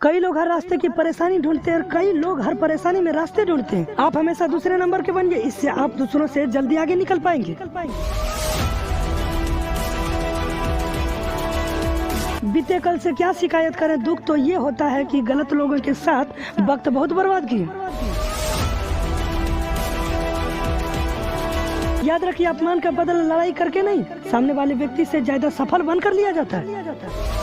कई लोग हर रास्ते की परेशानी ढूंढते हैं और कई लोग हर परेशानी में रास्ते ढूंढते हैं। आप हमेशा दूसरे नंबर के बनिए, इससे आप दूसरों से जल्दी आगे निकल पाएंगे। बीते कल से क्या शिकायत करें, दुख तो ये होता है कि गलत लोगों के साथ वक्त बहुत बर्बाद किए। याद रखिए, अपमान का बदला लड़ाई करके नहीं, सामने वाले व्यक्ति से ज्यादा सफल बनकर लिया जाता है।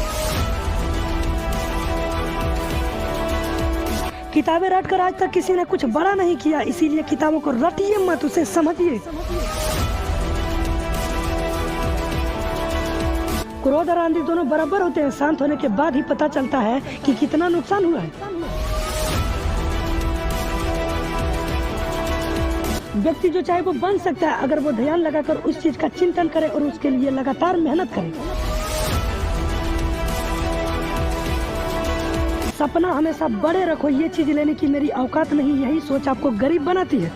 किताबें रटकर आज तक किसी ने कुछ बड़ा नहीं किया, इसीलिए किताबों को रटिए मत, उसे समझिए। क्रोध और आंधी दोनों बराबर होते हैं, शांत होने के बाद ही पता चलता है कि कितना नुकसान हुआ है। व्यक्ति जो चाहे वो बन सकता है, अगर वो ध्यान लगाकर उस चीज का चिंतन करे और उसके लिए लगातार मेहनत करे। सपना हमेशा बड़े रखो, ये चीज लेने की मेरी औकात नहीं, यही सोच आपको गरीब बनाती है।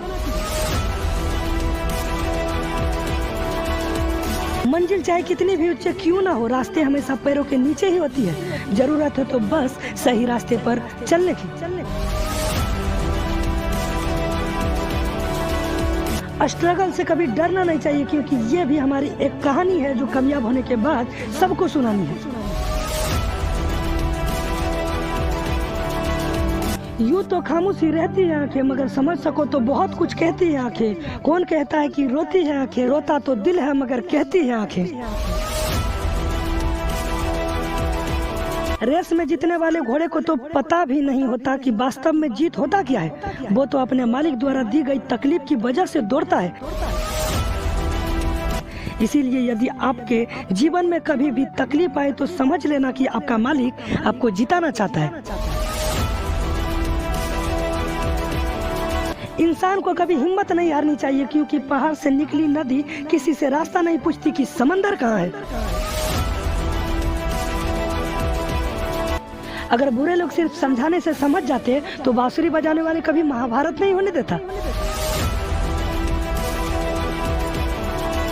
मंजिल चाहे कितनी भी ऊंचे क्यों ना हो, रास्ते हमेशा पैरों के नीचे ही होती है। जरूरत है तो बस सही रास्ते पर चलने की। स्ट्रगल से कभी डरना नहीं चाहिए, क्योंकि ये भी हमारी एक कहानी है जो कामयाब होने के बाद सबको सुनानी है। यूँ तो खामोशी रहती है आंखें, मगर समझ सको तो बहुत कुछ कहती है आंखें। कौन कहता है कि रोती है आंखें, रोता तो दिल है मगर कहती है आंखें। रेस में जीतने वाले घोड़े को तो पता भी नहीं होता कि वास्तव में जीत होता क्या है। वो तो अपने मालिक द्वारा दी गई तकलीफ की वजह से दौड़ता है। इसीलिए यदि आपके जीवन में कभी भी तकलीफ आए तो समझ लेना कि आपका मालिक आपको जिताना चाहता है। इंसान को कभी हिम्मत नहीं हारनी चाहिए, क्योंकि पहाड़ से निकली नदी किसी से रास्ता नहीं पूछती कि समंदर कहाँ है। अगर बुरे लोग सिर्फ समझाने से समझ जाते तो बांसुरी बजाने वाले कभी महाभारत नहीं होने देता।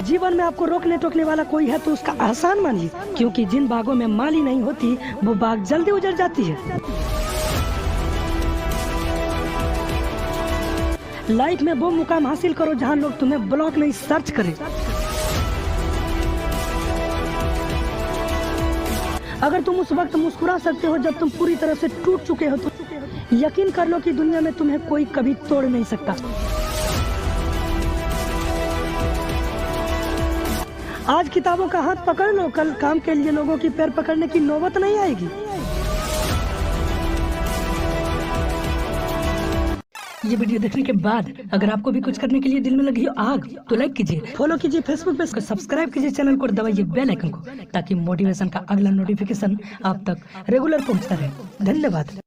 जीवन में आपको रोकने टोकने वाला कोई है तो उसका एहसान मानिए, क्योंकि जिन बागों में माली नहीं होती वो बाग जल्दी उजड़ जाती है। लाइफ में वो मुकाम हासिल करो जहां लोग तुम्हें ब्लॉक नहीं सर्च करें। अगर तुम उस वक्त मुस्कुरा सकते हो जब तुम पूरी तरह से टूट चुके हो, तो यकीन कर लो कि दुनिया में तुम्हें कोई कभी तोड़ नहीं सकता। आज किताबों का हाथ पकड़ लो, कल काम के लिए लोगों की पैर पकड़ने की नौबत नहीं आएगी। ये वीडियो देखने के बाद अगर आपको भी कुछ करने के लिए दिल में लगी हो आग, तो लाइक कीजिए, फॉलो कीजिए, फेसबुक पे सब्सक्राइब कीजिए चैनल को, दबाइए बेल आइकन को, ताकि मोटिवेशन का अगला नोटिफिकेशन आप तक रेगुलर पहुंचता रहे। धन्यवाद।